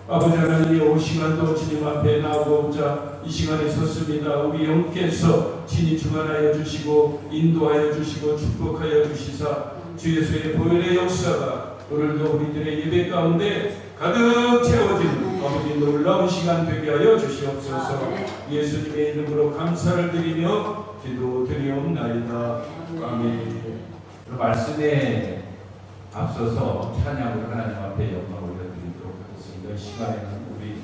아버지 하나님, 이 시간도 주님 앞에 나오고자 이 시간에 섰습니다. 우리 영께서 친히 주관하여 주시고 인도하여 주시고 축복하여 주시사 주 예수의 보혈의 역사가 오늘도 우리들의 예배 가운데 가득 채워진 아버지 놀라운 시간 되게 하여 주시옵소서. 예수님의 이름으로 감사를 드리며 기도드리옵나이다. 아멘. 말씀에 앞서서 찬양으로 하나님 앞에 영광을 올려드리도록 하겠습니다. 이 시간에는 우리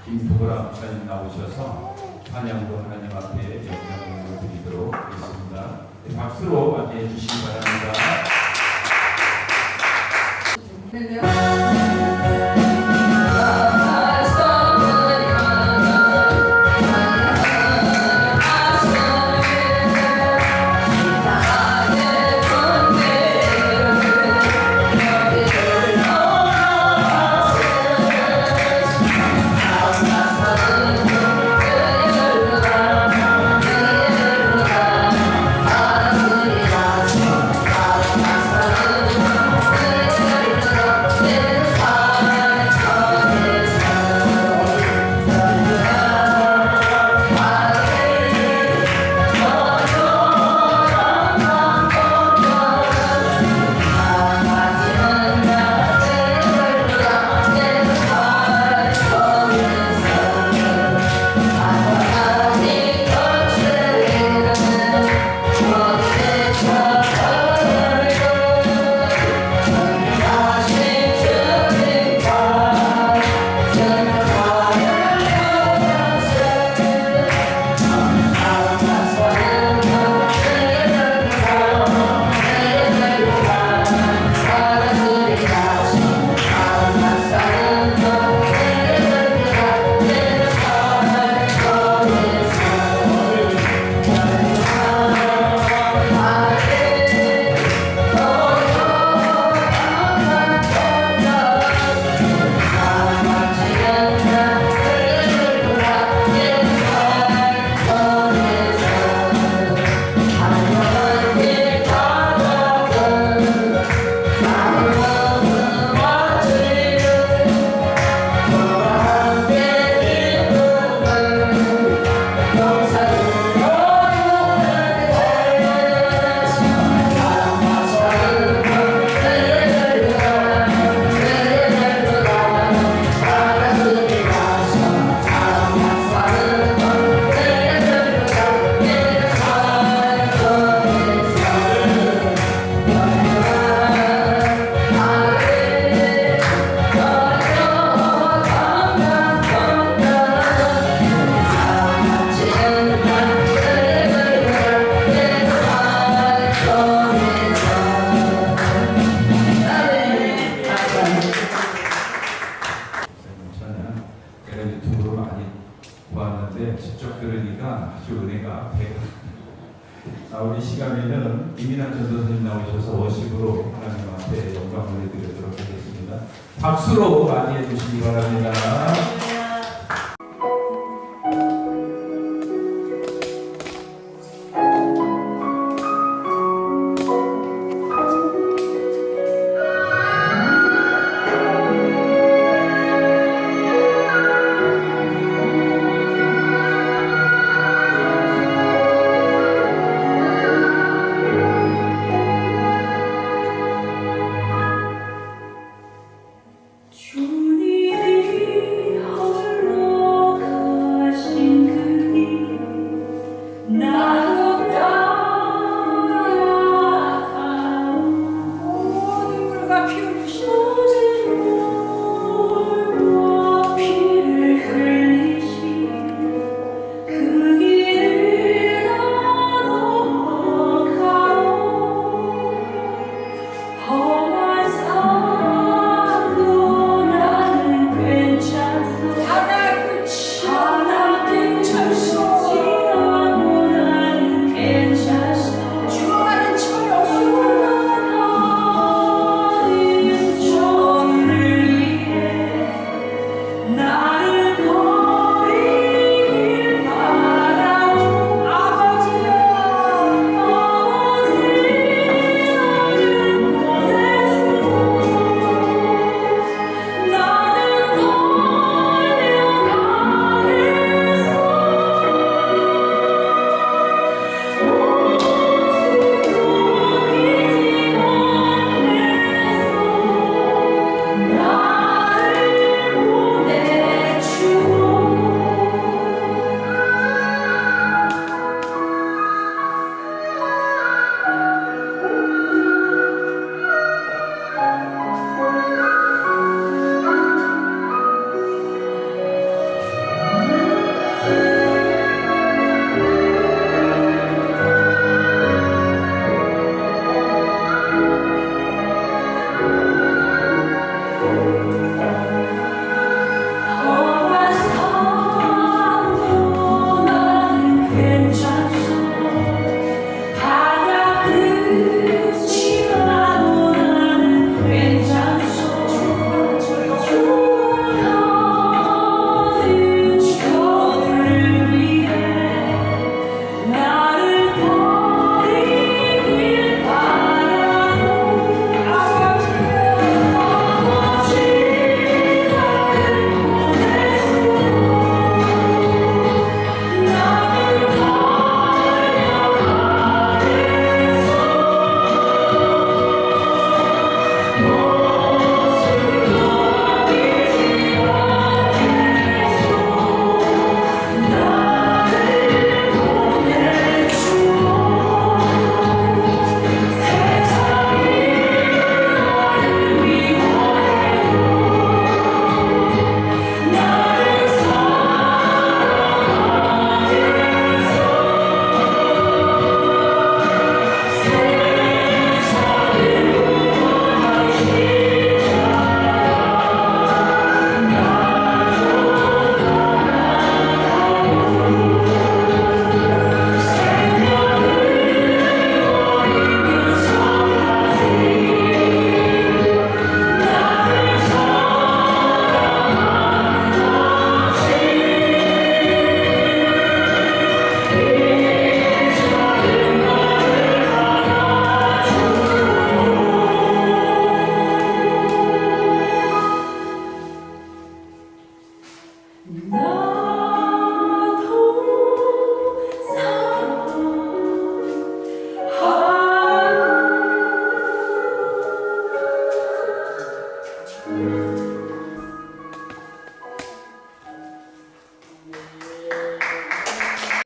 김두보라 목사님 나오셔서 찬양으로 하나님 앞에 영광을 올려드리도록 하겠습니다. 박수로 맞이해 주시기 바랍니다. 직접 들으니까 아주 은혜가 배가. 우리 시간에는 이민환 전도사님 나오셔서 워십으로 하나님 앞에 영광을 올려드리도록 하겠습니다. 박수로 맞이해 주시기 바랍니다.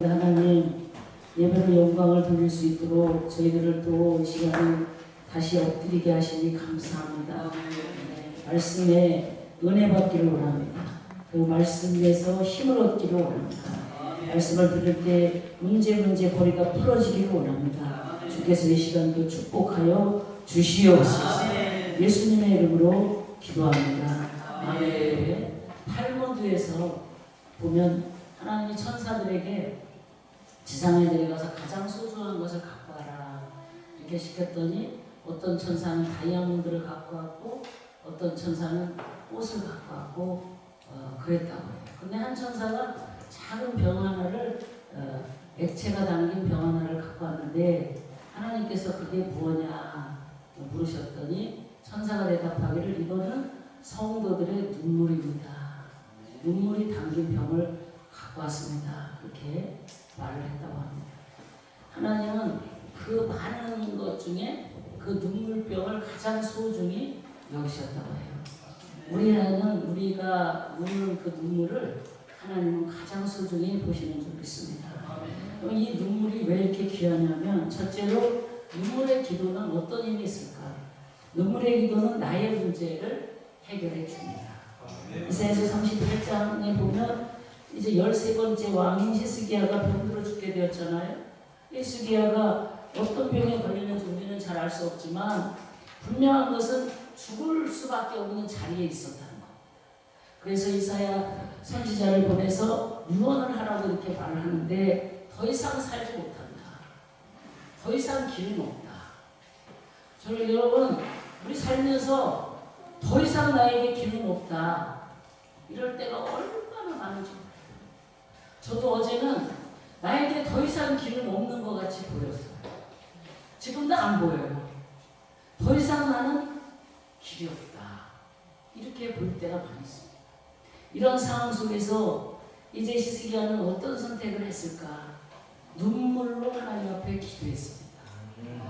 하나님, 예배로 영광을 돌릴 수 있도록 저희들을 또 이 시간에 다시 엎드리게 하시니 감사합니다. 말씀에 은혜 받기를 원합니다. 그 말씀에서 힘을 얻기를 원합니다. 말씀을 들을 때 문제 고리가 풀어지기를 원합니다. 주께서 이 시간도 축복하여 주시옵소서. 예수님의 이름으로 기도합니다. 아멘. 탈무드에서 보면 하나님이 천사들에게 지상에 내려가서 가장 소중한 것을 갖고 와라 이렇게 시켰더니 어떤 천사는 다이아몬드를 갖고 왔고 어떤 천사는 꽃을 갖고 왔고 그랬다고 해요. 근데 한 천사가 작은 병 하나를 액체가 담긴 병 하나를 갖고 왔는데 하나님께서 그게 뭐냐 물으셨더니 천사가 대답하기를 이거는 성도들의 눈물입니다. 눈물이 담긴 병을 갖고 왔습니다. 그렇게 말을 했다고 합니다. 하나님은 그 많은 것 중에 그 눈물병을 가장 소중히 여기셨다고 해요. 우리는 우리가 우는 그 눈물을 하나님은 가장 소중히 보시는 줄 믿습니다. 그럼 이 눈물이 왜 이렇게 귀하냐면 첫째로 눈물의 기도는 어떤 힘이 있을까? 눈물의 기도는 나의 문제를 해결해 줍니다. 이사야서 38장에 보면 이제 13번째 왕인 히스기야가 병들어 죽게 되었잖아요. 히스기야가 어떤 병에 걸리는지 우리는 잘 알 수 없지만 분명한 것은 죽을 수밖에 없는 자리에 있었다는 것. 그래서 이사야 선지자를 보내서 유언을 하라고 이렇게 말을 하는데 더 이상 살지 못한다. 더 이상 길은 없다. 저는 여러분 우리 살면서 더 이상 나에게 길은 없다. 이럴 때가 얼마나 많은지 몰라요. 저도 어제는 나에게 더 이상 길은 없는 것 같이 보였어요. 지금도 안 보여요. 더 이상 나는 길이 없다. 이렇게 볼 때가 많이 있습니다. 이런 상황 속에서 이제 히스기야는 어떤 선택을 했을까? 눈물로 하나님 앞에 기도했습니다.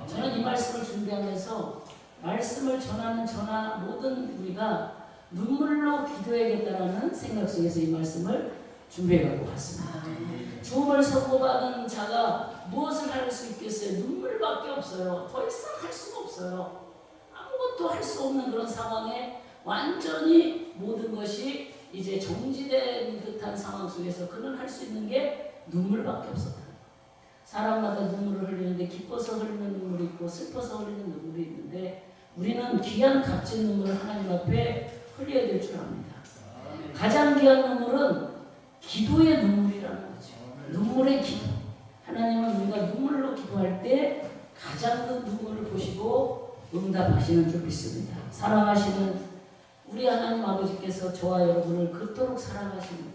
저는 이 말씀을 준비하면서 말씀을 전하는 저나 모든 우리가 눈물로 기도해야겠다는 생각 속에서 이 말씀을 준비해갖고 왔습니다. 죽음을 선고받은 자가 무엇을 할 수 있겠어요? 눈물밖에 없어요. 더 이상 할 수가 없어요. 아무것도 할 수 없는 그런 상황에 완전히 모든 것이 이제 정지된 듯한 상황 속에서 그는 할 수 있는 게 눈물밖에 없었다. 사람마다 눈물을 흘리는데 기뻐서 흘리는 눈물이 있고 슬퍼서 흘리는 눈물이 있는데 우리는 귀한 값진 눈물을 하나님 앞에 흘려야 될 줄 압니다. 가장 귀한 눈물은 기도의 눈물이라는 거죠. 눈물의 기도. 하나님은 우리가 눈물로 기도할 때 가장 큰 눈물을 보시고 응답하시는 줄 믿습니다. 사랑하시는 우리 하나님 아버지께서 저와 여러분을 그토록 사랑하시는데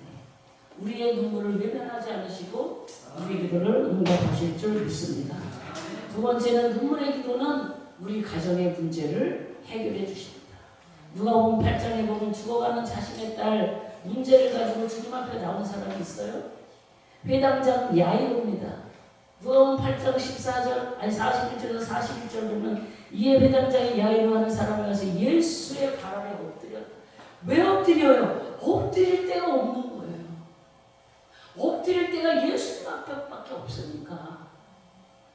우리의 눈물을 외면하지 않으시고 우리 기도를 응답하실 줄 믿습니다. 두 번째는 눈물의 기도는 우리 가정의 문제를 해결해 주십니다. 누가복음 8장에 보면 죽어가는 자신의 딸 문제를 가지고 주님 앞에 나온 사람이 있어요. 회당장 야이로입니다. 누가복음 8장 41절에서 41절 보면 이에 회당장이 야이로 하는 사람을 가서 예수의 발 아래 엎드렸다. 왜 엎드려요? 엎드릴 데가 없는 거예요. 엎드릴 데가 예수님 앞밖에 없으니까.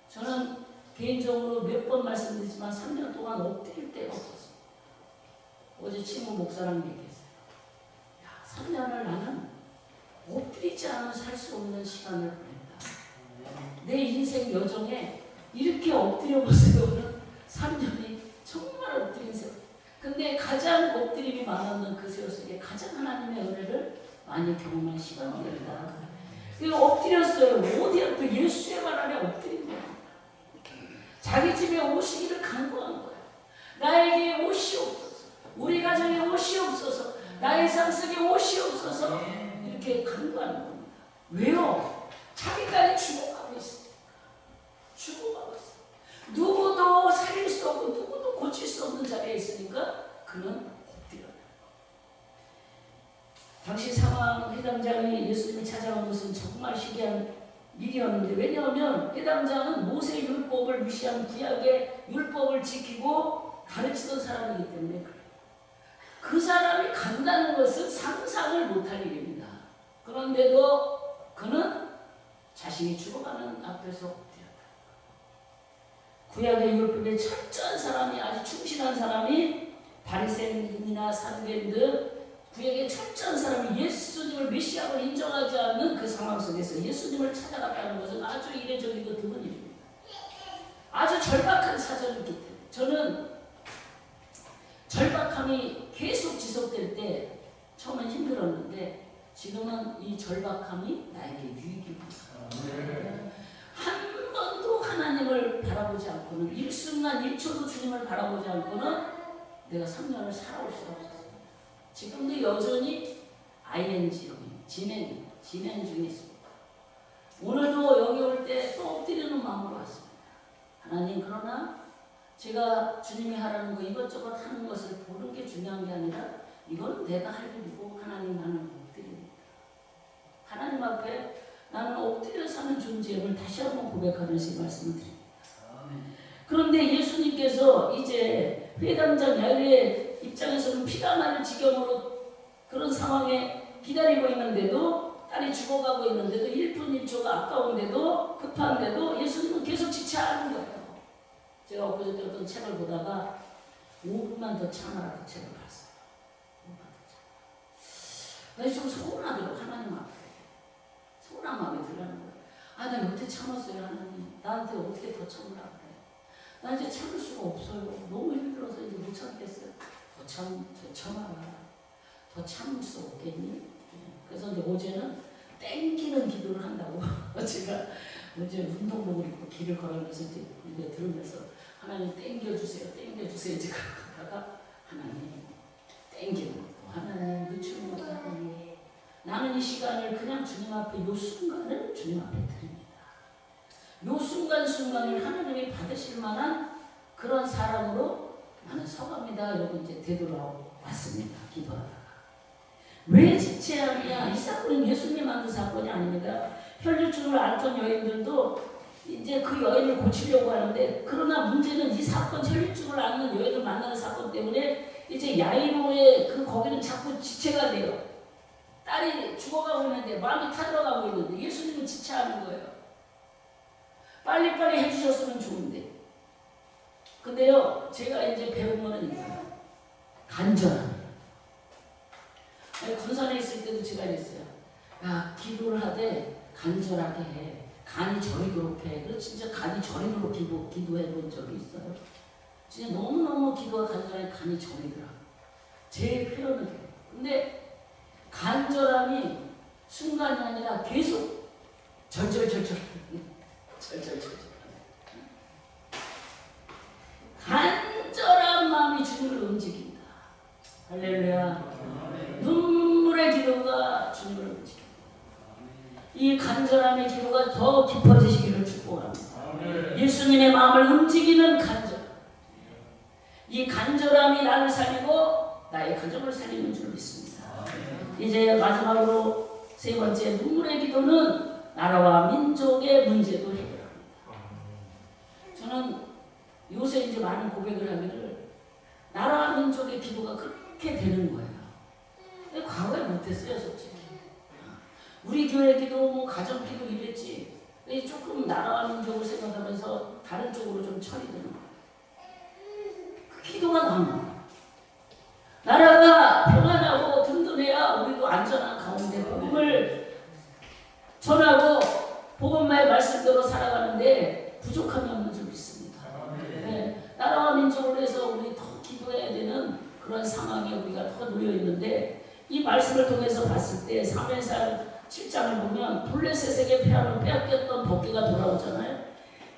저는 개인적으로 몇 번 말씀드리지만 3년 동안 엎드릴 데가 없었어요. 어제 친구 목사랑 얘기했어요. 야, 3년을 나는 엎드리지 않으면 살 수 없는 시간을 보냈다. 내 인생 여정에 이렇게 엎드려 보세요는 3년이 정말 엎드린 세월. 근데 가장 엎드림이 많았는 그 세월 속에 가장 하나님의 은혜를 많이 경험한 시간이었다. 그 엎드렸어요. 어디야? 그 예수의 발 아래 엎드린 거야. 자기 집에 오시기를 간구한 거야. 나에게 옷이 없어서, 우리 가정에 옷이 없어서, 나의 상속에 옷이 없어서 이렇게 간구하는 겁니다. 왜요? 자기까지 죽어가고 있으니까. 죽어가고 있어. 누구도 살릴 수 없고 누구도 고칠 수 없는 자리에 있으니까 그는 엎드려요. 당시 상황 회당장이 예수님이 찾아온 것은 정말 신기한 일이었는데 왜냐하면 회당장은 모세 율법을 무시한 구약의 율법을 지키고 가르치던 사람이기 때문에 그래요. 그 사람이 간다는 것은 상상을 못할 일입니다. 그런데도 그는 자신이 죽어가는 앞에서 엎드렸다. 구약의 율법에 철저한 사람이, 아주 충실한 사람이, 바리새인이나 사두개인들, 구약의 철저한 사람이 예수님을 메시아로 인정하지 않는 그 상황 속에서 예수님을 찾아갔다는 것은 아주 이례적이고 드문 일입니다. 아주 절박한 사정이기 때문에 저는 절박함이 계속 지속될 때 처음엔 힘들었는데 지금은 이 절박함이 나에게 유익입니다. 한 번도 하나님을 바라보지 않고는, 일순간 1초도 주님을 바라보지 않고는 내가 3년을 살아올 수가 없었어요. 지금도 여전히 ING로 진행 중에 있습니다. 오늘도 여기 올 때 또 엎드리는 마음으로 왔습니다. 하나님, 그러나 제가 주님이 하라는 거 이것저것 하는 것을 보는 게 중요한 게 아니라 이건 내가 할 일이고 하나님, 나는 엎드립니다. 하나님 앞에 나는 엎드려 사는 존재임을 다시 한번 고백하면서 말씀을 드립니다. 그런데 예수님께서 이제 회당장 야일의 입장에서는 피가 나는 지경으로 그런 상황에 기다리고 있는데도, 딸이 죽어가고 있는데도, 1분 1초가 아까운데도, 급한데도 예수님은 계속 지체하는 거예요. 제가 엊그저께 어떤 책을 보다가 5분만 더 참아라, 그 책을 봤어요. 5분만 더 참아라. 좀 서운하더라고, 하나님 앞에. 서운한 마음이 들라는 거예요. 아, 나 여태 참았어요, 하나님. 나한테 어떻게 더 참으라 그래. 나 이제 참을 수가 없어요. 너무 힘들어서 이제 못 참겠어요. 더 참아라. 더 참을 수 없겠니? 그래서 이제 어제는 땡기는 기도를 한다고. 제가 어제 운동복을 입고 길을 걸어가면서 이제 들으면서 하나님 땡겨주세요. 땡겨주세요. 이제 그러다가 하나님 땡기는 것도 하나님, 늦추는 것도 하나님. 나는 이 시간을 그냥 주님 앞에, 요 순간을 주님 앞에 드립니다. 요 순간순간을 하나님이 받으실 만한 그런 사람으로 나는 서갑니다. 이러고 이제 되돌아왔습니다. 기도하다가. 왜 지체하느냐? 이 사건은 예수님이 만든 사건이 아닙니다. 혈류증을 앓던 여인들도 이제 그 여인을 고치려고 하는데, 그러나 문제는 이 사건, 혈류증을 앓는 여인을 만나는 사건 때문에 이제 야이로의 거기는 자꾸 지체가 돼요. 딸이 죽어가고 있는데, 마음이 타들어가고 있는데 예수님은 지체하는 거예요. 빨리빨리 해주셨으면 좋은데. 근데요, 제가 이제 배운 거는 이거예요. 간절함. 군산에 있을 때도 제가 이랬어요. 야, 기도를 하되 간절하게 해. 간이 저리도록 해. 그래서 진짜 간이 저리도록 기도해 본 적이 있어요. 진짜 너무너무 기도가 간절하게 간이 저리더라. 제 표현은 그래요. 근데 간절함이 순간이 아니라 계속 절절절절. 간절한 마음이 주님을 움직인다. 할렐루야. 눈물의 기도가 주님을 움직인다. 이 간절함의 기도가 더 깊어지시기를 축복합니다. 예수님의 마음을 움직이는 간절. 이 간절함이 나를 살리고 나의 가정을 살리는 줄 믿습니다. 이제 마지막으로 세 번째, 눈물의 기도는 나라와 민족의 문제도 해결합니다. 저는 요새 이제 많은 고백을 하기를 나라와 민족의 기도가 그렇게 되는 거예요. 근데 과거에 못했어요, 솔직히. 우리 교회 기도, 뭐 가정 기도 이랬지. 조금 나라와 민족을 생각하면서 다른 쪽으로 좀 처리되는 거예요. 그 기도가 나옵니다. 나라가 평안하고 든든해야 우리도 안전한 가운데 복음을 전하고 복음의 말씀대로 살아가는데 부족함이 없는 줄 믿습니다. 네, 나라와 민족을 위해서 우리 더 기도해야 되는 그런 상황에 우리가 더 놓여 있는데, 이 말씀을 통해서 봤을 때 사무엘상 7장을 보면 블레셋에게 빼앗겼던 법궤가 돌아오잖아요.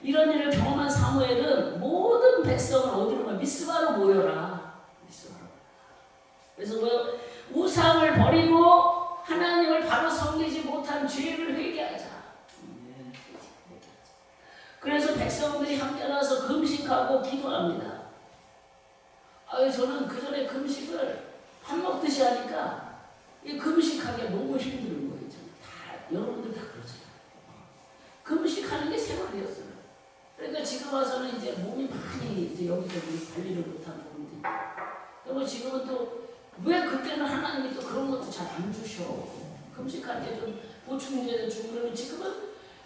이런 일을 경험한 사무엘은 모든 백성을 어디로 가요? 미스바로 모여라. 미스바로. 그래서 우상을 버리고 하나님을 바로 섬기지 못한 죄를 회개하자. 그래서 백성들이 함께 나와서 금식하고 기도합니다. 저는 그 전에 금식을 밥 먹듯이 하니까 이 금식하기가 너무 힘든 거예요. 여러분들 다 그러잖아요. 금식하는 게 생활이었어요. 그러니까 지금 와서는 이제 몸이 많이 이제 여기저기 관리를 못한 부분들이. 그리고 지금은 또 왜 그때는 하나님이 또 그런 것도 잘 안 주셔. 금식할 때 좀 보충제를 주고 그러면 지금은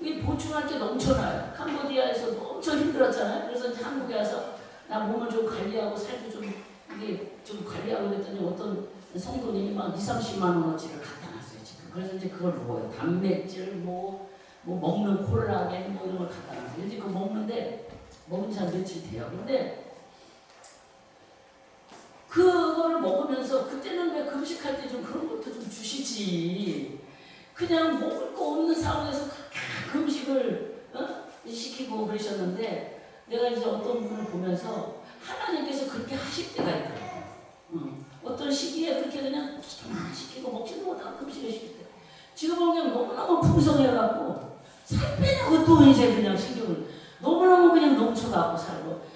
이 보충할 게 넘쳐나요. 캄보디아에서도 엄청 힘들었잖아요. 그래서 이제 한국에 와서 나 몸을 좀 관리하고 살도 좀 이게 좀 관리하고 그랬더니 어떤 성도님이 막 2, 30만 원어치를 갖다 놨어요 지금. 그래서 이제 그걸 먹어요. 단백질 뭐 먹는 콜라겐 뭐 이런 걸 갖다 놨어요. 이제 그거 먹는데 먹은 지 한 며칠 돼요. 근데 그걸 먹으면서 그때는 왜 금식할 때 좀 그런 것도 좀 주시지. 그냥 먹을 거 없는 상황에서 금식을 시키고 그러셨는데 내가 이제 어떤 분을 보면서 하나님께서 그렇게 하실 때가 있더라고요. 어떤 시기에 그렇게 그냥 기도만 시키고 먹지도 못하고 금식을 시킬 때 지금은 그냥 너무너무 풍성해갖고 살 빼냐고 또 이제 그냥 신경을 너무너무 그냥 넘쳐갖고 살고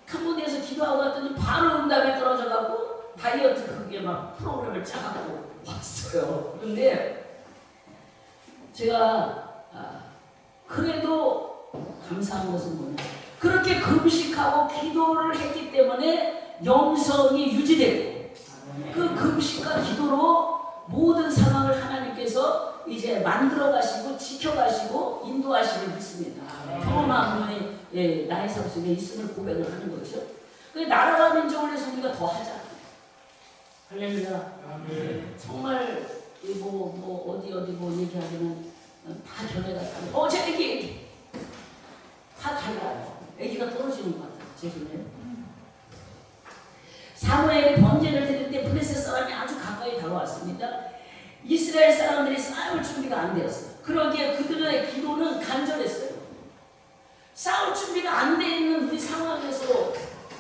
캄보디아에서 기도하고 왔더니 바로 응답이 떨어져갖고 다이어트 그게 막 프로그램을 짜갖고 왔어요. 그런데 제가 그래도 감사한 것은 뭐냐, 그렇게 금식하고 기도를 했기 때문에 영성이 유지되고 그 금식과 기도로 모든 상황을 하나님께서 이제 만들어 가시고 지켜 가시고 인도하시길 믿습니다. 경험한 분이 나의 삶 속에 있음을 고백을 하는 거죠. 그 나라와 민족을 위해서 우리가 더 하자. 할렐루야. 정말 어디 얘기하기는 다 견해가 다르고 제 애기 다 달라요. 애기가 떨어지는 것 같아요. 죄송해요. 사무엘이 번제를 드릴 때 블레셋 사람이 아주 가까이 다가왔습니다. 이스라엘 사람들이 싸울 준비가 안 되었어요. 그러기에 그들의 기도는 간절했어요. 싸울 준비가 안 돼 있는 우리 상황에서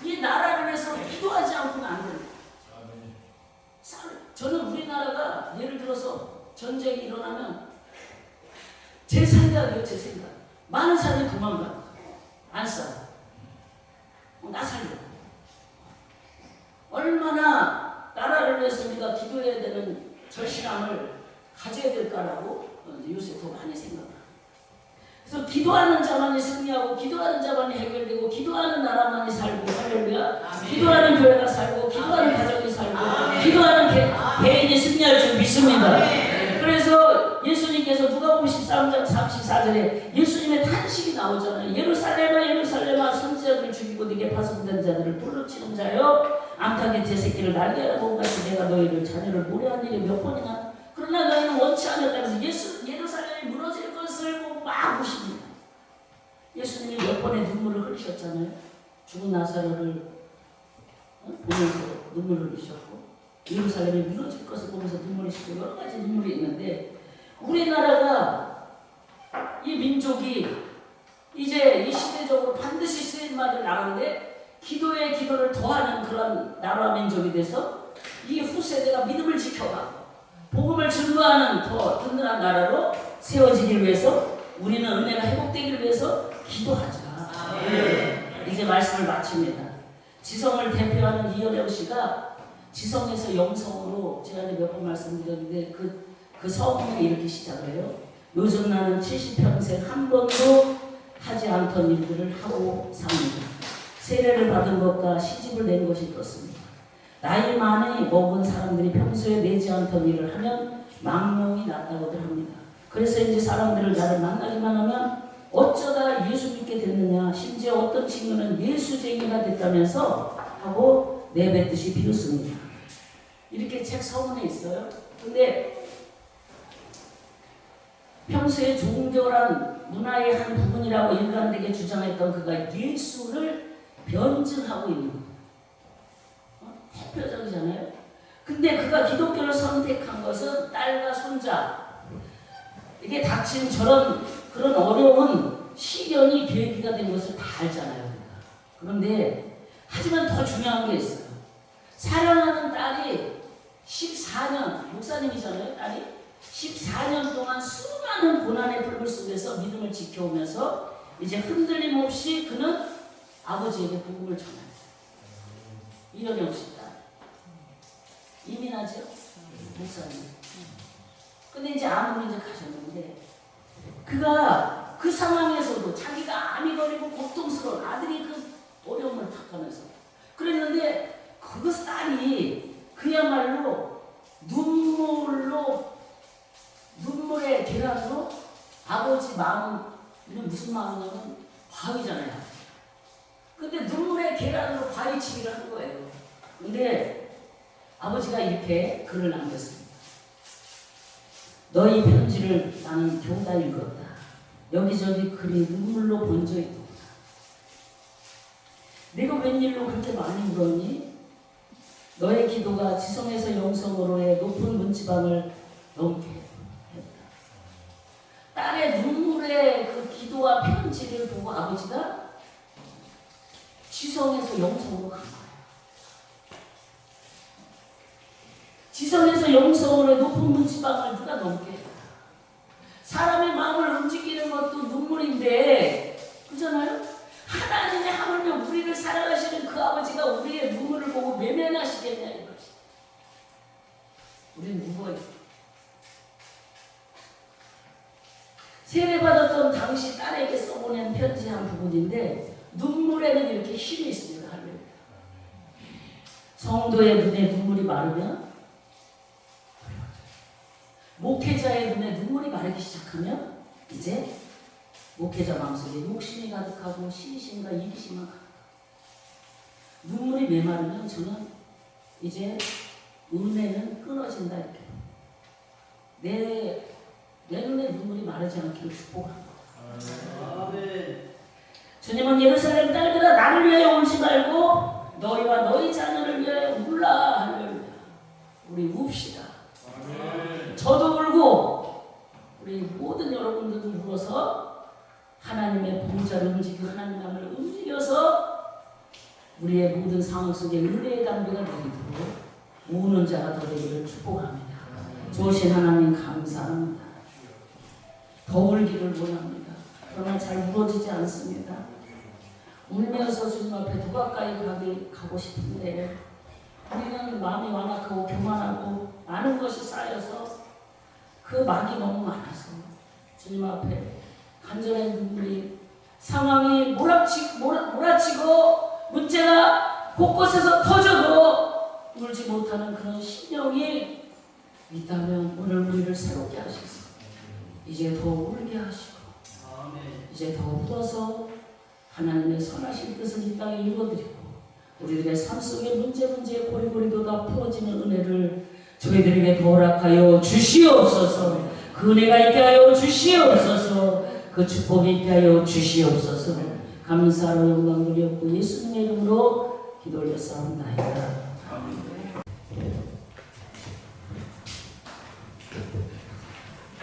이 나라를 위해서 기도하지 않고는 안 됩니다. 저는 우리나라가 예를 들어서 전쟁이 일어나면 제 생각이에요. 제 생각. 많은 사람이 도망가. 안 싸워. 나 살려. 얼마나 나라를 위해서 우리가 기도해야 되는 절실함을 가져야 될까라고 요새 더 많이 생각합니다. 그래서 기도하는 자만이 승리하고 기도하는 자만이 해결되고 기도하는 나라만이 살고 할렐루야. 기도하는 교회가 살고 기도하는 가정이 살고 기도하는 개인이 승리할 줄 믿습니다. 그래서 예수님께서 누가복음 13장 34절에 예수님의 탄식이 나오잖아요. 예루살렘아 예루살렘아 선지자들을 죽이고 네게 파송된 자들을 불로 치는 자여 암탉이 제 새끼를 날개라 본 같이 내가 너희를 자녀를 모래한 일이 몇 번이나 그러나 너희는 원치 않았다면서 예루살렘이 무너질 것을 막 보십니다. 예수님이 몇 번의 눈물을 흘리셨잖아요. 죽은 나사로를 보면서 눈물을 흘리셨고 예루살렘이 무너질 것을 보면서 눈물을 흘리시고 여러 가지 눈물이 있는데 우리나라가 이 민족이 이제 이 시대적으로 반드시 쓰임받을 나라인데 기도를 더하는 그런 나라와 민족이 돼서 이 후세대가 믿음을 지켜가고 복음을 증거하는 더 든든한 나라로 세워지기 위해서 우리는 은혜가 회복되기 위해서 기도하자. 이제 말씀을 마칩니다. 지성을 대표하는 이현영 씨가 지성에서 영성으로 제가 몇 번 말씀드렸는데 그 서문이 이렇게 시작을 해요. 요즘 나는 70평생 한 번도 하지 않던 일들을 하고 삽니다. 세례를 받은 것과 시집을 낸 것이 그렇습니다. 나이 많이 먹은 사람들이 평소에 내지 않던 일을 하면 망령이 낫다고들 합니다. 그래서 이제 사람들을 나를 만나기만 하면 어쩌다 예수 믿게 됐느냐, 심지어 어떤 친구는 예수쟁이가 됐다면서 하고 내뱉듯이 비웃습니다. 이렇게 책 서문에 있어요. 근데 평소에 종교란 문화의 한 부분이라고 일관되게 주장했던 그가 예수를 변증하고 있는 거예요. 대표적이잖아요. 근데 그가 기독교를 선택한 것은 딸과 손자 이게 닥친 그런 어려운 시련이 계기가 된 것을 다 알잖아요. 그런데 하지만 더 중요한 게 있어요. 사랑하는 딸이 14년 목사님이잖아요. 딸이 14년 동안 수많은 고난의 불굴 속에서 믿음을 지켜오면서 이제 흔들림 없이 그는 아버지에게 복음을 전했어요. 이현영 씨 딸. 이민하죠? 목사님. 근데 이제 암으로 이제 가셨는데 그가 그 상황에서도 자기가 암이 걸리고 고통스러운 아들이 그 어려움을 닦아내서 그랬는데 그 딸이 그 그야말로 눈물의 계란으로 아버지 마음은 무슨 마음이냐면 바위잖아요. 근데 눈물의 계란으로 바위치기를 하는 거예요. 근데 아버지가 이렇게 글을 남겼습니다. 너희 편지를 나는 겨우다 읽었다. 여기저기 글이 눈물로 번져 있더라. 내가 웬일로 그렇게 많이 울었니? 너의 기도가 지성에서 영성으로의 높은 문지방을 넘게 했다. 딸의 눈물의 그 기도와 편지를 보고 아버지가 지성에서 영성으로 간 거예요. 지성에서 영성으로의 높은 문지방을 누가 넘게 했다. 사람의 마음을 움직이는 것도 눈물인데, 그잖아요? 하나님의 하물며 우리를 사랑하시는 그 아버지가 우리의 눈물을 보고 외면하시겠냐 이것이. 우리는 누구예요? 세례받았던 당시 딸에게 써보낸 편지 한 부분인데 눈물에는 이렇게 힘이 있습니다. 할렐루야. 성도의 눈에 눈물이 마르면, 목회자의 눈에 눈물이 마르기 시작하면 이제 목회자 마음속에 욕심이 가득하고 시기심과 이기심만 가득하고, 눈물이 메마르면 저는 이제 은혜는 끊어진다 이렇게. 내 눈에 눈물이 마르지 않기를 축복합니다. 주님은 예루살렘 딸들아 나를 위하여 울지 말고 너희와 너희 자녀를 위하여 울라. 할렐루야. 우리 웁시다. 저도 울고 우리 모든 여러분들도 울어서 하나님의 봉자를 움직이고 하나님 마음을 움직여서 우리의 모든 상황 속에 은혜의 담배가 내리도록 우는 자가 더 되기를 축복합니다. 좋으신 하나님 감사합니다. 더 울기를 원합니다. 그러나 잘 울어지지 않습니다. 울면서 주님 앞에 더 가까이 가고 싶은데 우리는 마음이 완악하고 교만하고 많은 것이 쌓여서 그 막이 너무 많아서 주님 앞에 간절한 눈물이, 상황이 몰아치고 문제가 곳곳에서 터져도 울지 못하는 그런 심령이 있다면 오늘 우리를 새롭게 하셔서 이제 더 울게 하시고 이제 더 울어서 하나님의 선하신 뜻을 이 땅에 이루어드리고 우리들의 삶 속의 문제의 고리고리도 다 풀어지는 은혜를 저희들에게 더 허락하여 주시옵소서. 그 은혜가 있게 하여 주시옵소서. 그 축복이 있게 하여 주시옵소서. 감사로 영광 돌렸고 예수님의 이름으로 기도 올렸사옵나이다.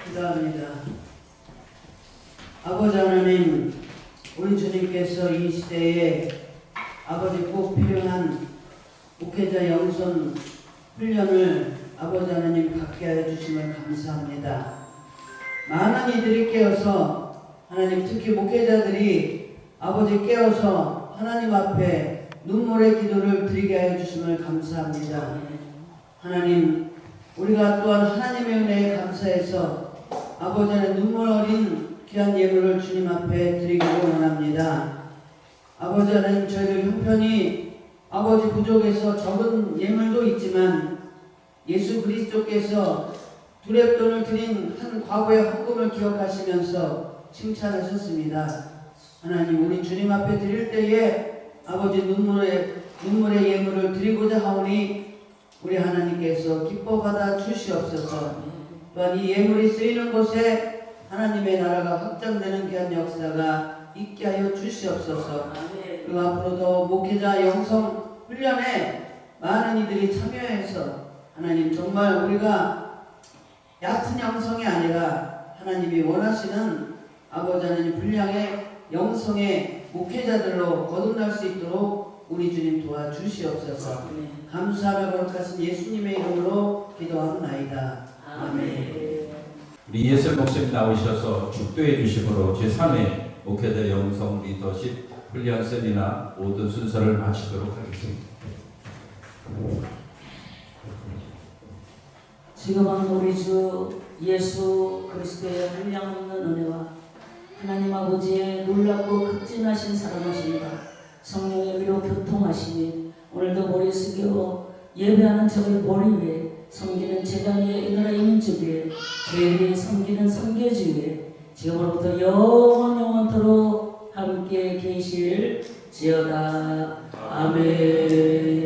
기도합니다. 아버지 하나님, 우리 주님께서 이 시대에 아버지 꼭 필요한 목회자 영성 훈련을 아버지 하나님 갖게 하여 주심을 감사합니다. 많은 이들이 깨어서 하나님, 특히 목회자들이 아버지 깨어서 하나님 앞에 눈물의 기도를 드리게 하여 주심을 감사합니다. 하나님, 우리가 또한 하나님의 은혜에 감사해서 아버지의 눈물 어린 귀한 예물을 주님 앞에 드리기를 원합니다. 아버지 하나님, 저희들 형편이 아버지 부족해서 적은 예물도 있지만 예수 그리스도께서 두렙돈을 드린 한 과거의 헌금을 기억하시면서 칭찬하셨습니다. 하나님, 우리 주님 앞에 드릴 때에 아버지 눈물의 예물을 드리고자 하오니 우리 하나님께서 기뻐 받아 주시옵소서. 또한 이 예물이 쓰이는 곳에 하나님의 나라가 확장되는 귀한 역사가 있게 하여 주시옵소서. 그리고 앞으로도 목회자 영성 훈련에 많은 이들이 참여해서 하나님, 정말 우리가 얕은 영성이 아니라 하나님이 원하시는 아버지 하나님 분량의 영성의 목회자들로 거듭날 수 있도록 우리 주님 도와주시옵소서. 감사하며 거룩하신 예수님의 이름으로 기도하옵나이다. 아멘. 우리 예슬 목사님 나오셔서 축도해 주심으로 제3회 목회자 영성 리더십 훈련 세미나 모든 순서를 마치도록 하겠습니다. 지금은 우리 주 예수 그리스도의 한량없는 은혜와 하나님 아버지의 놀랍고 극진하신 사랑하심과 성령의 위로 교통하시니 오늘도 머리 숙여 예배하는 저들 머리 위에 섬기는 제단 위에 이 나라 임인주 위에 저희들이 섬기는 선교지 위에 지금으로부터 영원토록 함께 계실지어다. 아멘.